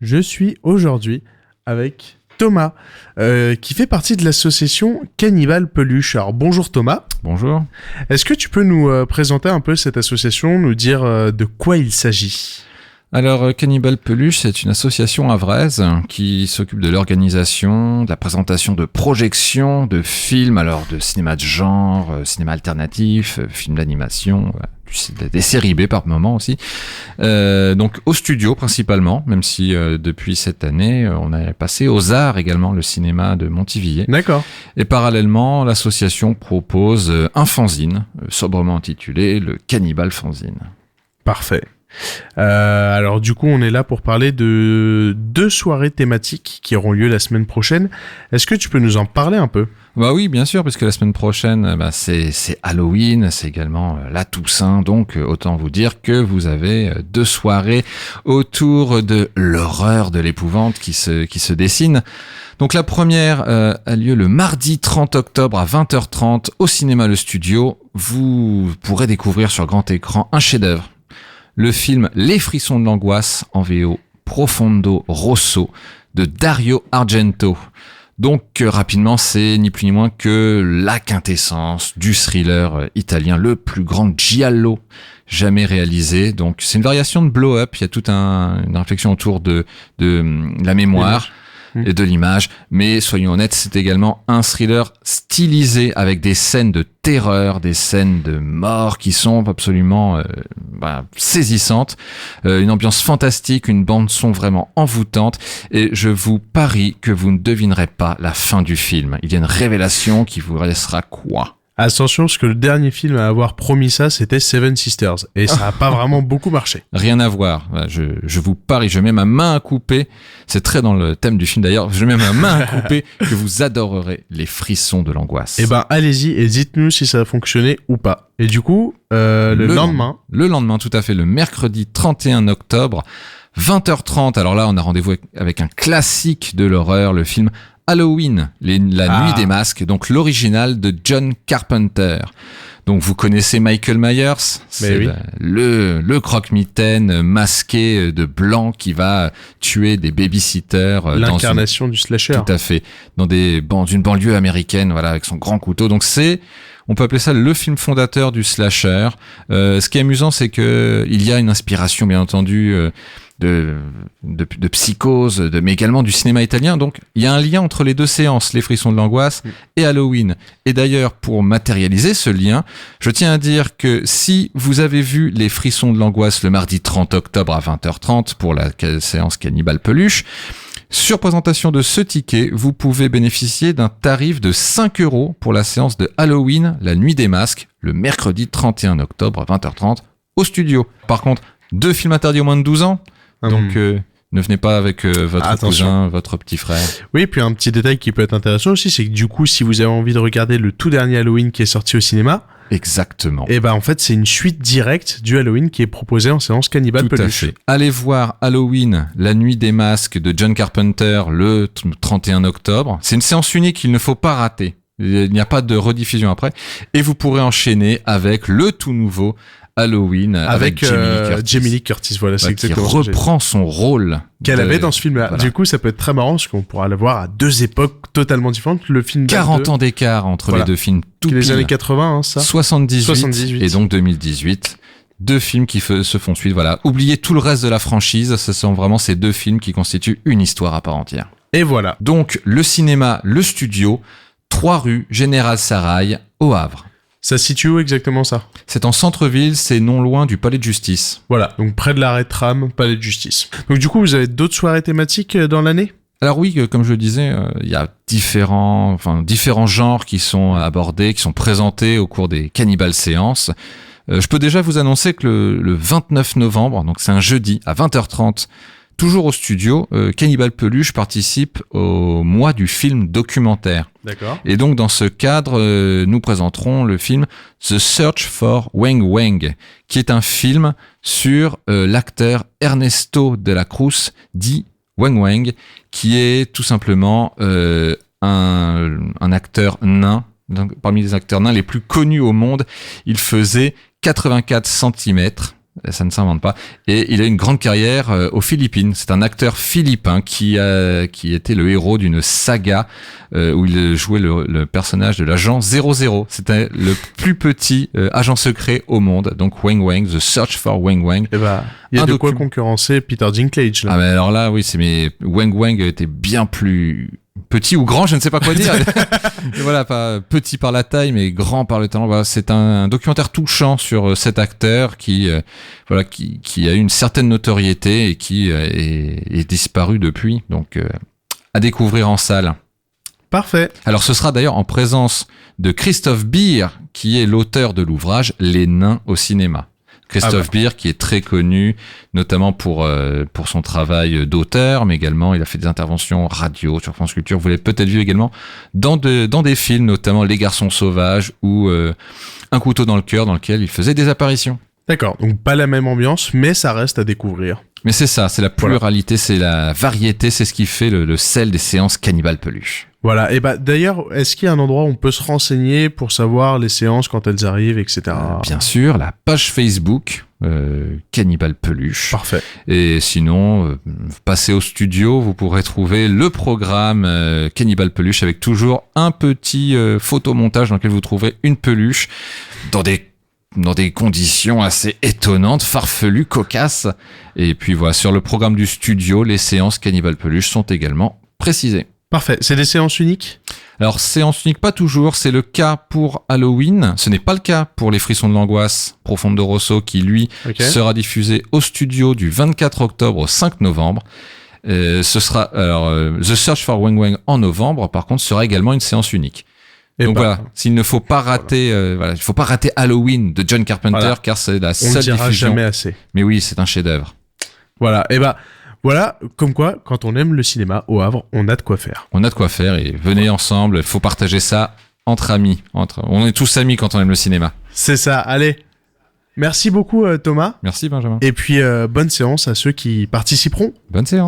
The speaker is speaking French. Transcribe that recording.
Je suis aujourd'hui avec Thomas, qui fait partie de l'association Cannibale Peluche. Alors bonjour Thomas. Bonjour. Est-ce que tu peux nous présenter un peu cette association, nous dire de quoi il s'agit ? Alors, Cannibale Peluche, c'est une association havraise qui s'occupe de l'organisation, de la présentation de projections, de films, alors de cinéma de genre, cinéma alternatif, films d'animation, des séries B par moment aussi. Donc au studio principalement, même si depuis cette année, on est passé aux arts également, le cinéma de Montivilliers. D'accord. Et parallèlement, l'association propose un fanzine, sobrement intitulé le Cannibale Fanzine. Parfait. Alors du coup on est là pour parler de 2 soirées thématiques qui auront lieu la semaine prochaine. Est-ce que tu peux nous en parler un peu ? Bah oui, bien sûr, parce que la semaine prochaine, c'est Halloween, c'est également la Toussaint, donc autant vous dire que vous avez 2 soirées autour de l'horreur, de l'épouvante qui se dessine. Donc la première a lieu le mardi 30 octobre à 20h30 au cinéma Le Studio. Vous pourrez découvrir sur grand écran un chef-d'œuvre. Le film Les frissons de l'angoisse, en VO Profondo Rosso, de Dario Argento. Donc rapidement, c'est ni plus ni moins que la quintessence du thriller italien, le plus grand giallo jamais réalisé. Donc c'est une variation de Blow Up, il y a toute une réflexion autour de la mémoire et de l'image, mais soyons honnêtes, c'est également un thriller stylisé avec des scènes de terreur, des scènes de mort qui sont absolument saisissantes, une ambiance fantastique, une bande son vraiment envoûtante, et je vous parie que vous ne devinerez pas la fin du film. Il y a une révélation qui vous laissera quoi ? Attention, parce que le dernier film à avoir promis ça, c'était Seven Sisters. Et ça n'a pas vraiment beaucoup marché. Rien à voir. Je vous parie, je mets ma main à couper. C'est très dans le thème du film d'ailleurs. Je mets ma main à couper que vous adorerez les frissons de l'angoisse. Eh ben, allez-y et dites-nous si ça a fonctionné ou pas. Et du coup, le lendemain... Le lendemain, tout à fait, le mercredi 31 octobre, 20h30. Alors là, on a rendez-vous avec un classique de l'horreur, le film Halloween, la nuit des masques, donc l'original de John Carpenter. Donc vous connaissez Michael Myers, c'est oui. le croque-mitaine masqué de blanc qui va tuer des babysitters. L'incarnation du slasher. Tout à fait, dans une banlieue américaine, voilà, avec son grand couteau. Donc on peut appeler ça le film fondateur du slasher. Ce qui est amusant, c'est que il y a une inspiration, bien entendu, de Psychose, mais également du cinéma italien. Donc, il y a un lien entre les 2 séances, Les frissons de l'angoisse et Halloween. Et d'ailleurs, pour matérialiser ce lien, je tiens à dire que si vous avez vu Les frissons de l'angoisse le mardi 30 octobre à 20h30 pour la séance Cannibale Peluche, sur présentation de ce ticket, vous pouvez bénéficier d'un tarif de 5 € pour la séance de Halloween, la nuit des masques, le mercredi 31 octobre à 20h30 au studio. Par contre, 2 films interdits aux moins de 12 ans. Donc, ne venez pas avec votre cousin, votre petit frère. Oui, et puis un petit détail qui peut être intéressant aussi, c'est que du coup, si vous avez envie de regarder le tout dernier Halloween qui est sorti au cinéma... Exactement. Et ben en fait, c'est une suite directe du Halloween qui est proposé en séance Cannibale Peluche. Tout à fait. Allez voir Halloween, la nuit des masques de John Carpenter le 31 octobre. C'est une séance unique, il ne faut pas rater. Il n'y a pas de rediffusion après. Et vous pourrez enchaîner avec le tout nouveau Halloween avec Jamie Lee Curtis, voilà, c'est exactement qui reprend son rôle qu'elle avait dans ce film-là. Voilà. Du coup, ça peut être très marrant parce qu'on pourra le voir à 2 époques totalement différentes. Le film 40 ans d'écart entre les 2 films, tout les pile. années 80, hein, ça. 78 et donc 2018. 2 films qui se font suite. Voilà, oubliez tout le reste de la franchise. Ce sont vraiment ces 2 films qui constituent une histoire à part entière. Et voilà. Donc le cinéma, le studio, 3 rue Général Sarail au Havre. Ça se situe où exactement ça ? C'est en centre-ville, c'est non loin du Palais de Justice. Voilà, donc près de l'arrêt de tram, Palais de Justice. Donc du coup, vous avez d'autres soirées thématiques dans l'année ? Alors oui, comme je le disais, il y a différents genres qui sont abordés, qui sont présentés au cours des Cannibales séances. Je peux déjà vous annoncer que le 29 novembre, donc c'est un jeudi à 20h30, toujours au studio, Cannibale Peluche participe au mois du film documentaire. D'accord. Et donc, dans ce cadre, nous présenterons le film The Search for Weng Weng, qui est un film sur l'acteur Ernesto de la Cruz, dit Weng Weng, qui est tout simplement un acteur nain, donc, parmi les acteurs nains les plus connus au monde. Il faisait 84 cm. Ça ne s'invente pas. Et il a une grande carrière aux Philippines. C'est un acteur philippin qui était le héros d'une saga où il jouait le personnage de l'agent 00. C'était le plus petit agent secret au monde. Donc Wang Wang, The Search for Wang Wang. Eh ben, il y a de quoi concurrencer Peter Dinklage, là. Ah, mais alors là, oui, mais Wang Wang était bien plus petit ou grand, je ne sais pas quoi dire. Voilà, pas petit par la taille, mais grand par le talent. Voilà, c'est un documentaire touchant sur cet acteur qui a eu une certaine notoriété et qui est disparu depuis. Donc, à découvrir en salle. Parfait. Alors, ce sera d'ailleurs en présence de Christophe Beer, qui est l'auteur de l'ouvrage Les Nains au cinéma. Christophe Beer, qui est très connu, notamment pour son travail d'auteur, mais également il a fait des interventions radio sur France Culture. Vous l'avez peut-être vu également dans des films, notamment Les Garçons Sauvages ou Un couteau dans le cœur, dans lequel il faisait des apparitions. D'accord, donc pas la même ambiance, mais ça reste à découvrir. Mais c'est ça, c'est la pluralité, c'est la variété, c'est ce qui fait le sel des séances Cannibale Peluche. Voilà, et bah d'ailleurs, est-ce qu'il y a un endroit où on peut se renseigner pour savoir les séances quand elles arrivent, etc. Bien sûr, la page Facebook Cannibale Peluche. Parfait. Et sinon, passez au studio, vous pourrez trouver le programme Cannibale Peluche avec toujours un petit photomontage dans lequel vous trouverez une peluche dans des conditions assez étonnantes, farfelues, cocasses. Et puis voilà, sur le programme du studio, les séances Cannibale Peluche sont également précisées. Parfait. C'est des séances uniques ? Alors, séance unique, pas toujours. C'est le cas pour Halloween. Ce n'est pas le cas pour Les Frissons de l'Angoisse, Profonde de Rosso, qui, lui, sera diffusé au studio du 24 octobre au 5 novembre. Ce sera, The Search for Wang Wang en novembre, par contre, sera également une séance unique. Donc voilà, s'il ne faut pas rater, il faut pas rater Halloween de John Carpenter, car c'est la seule diffusion. On ne dira jamais assez. Mais oui, c'est un chef-d'œuvre. Voilà. Et bah, voilà, comme quoi, quand on aime le cinéma au Havre, on a de quoi faire. On a de quoi faire et venez ensemble, il faut partager ça entre amis. On est tous amis quand on aime le cinéma. C'est ça, allez. Merci beaucoup Thomas. Merci Benjamin. Et puis bonne séance à ceux qui participeront. Bonne séance.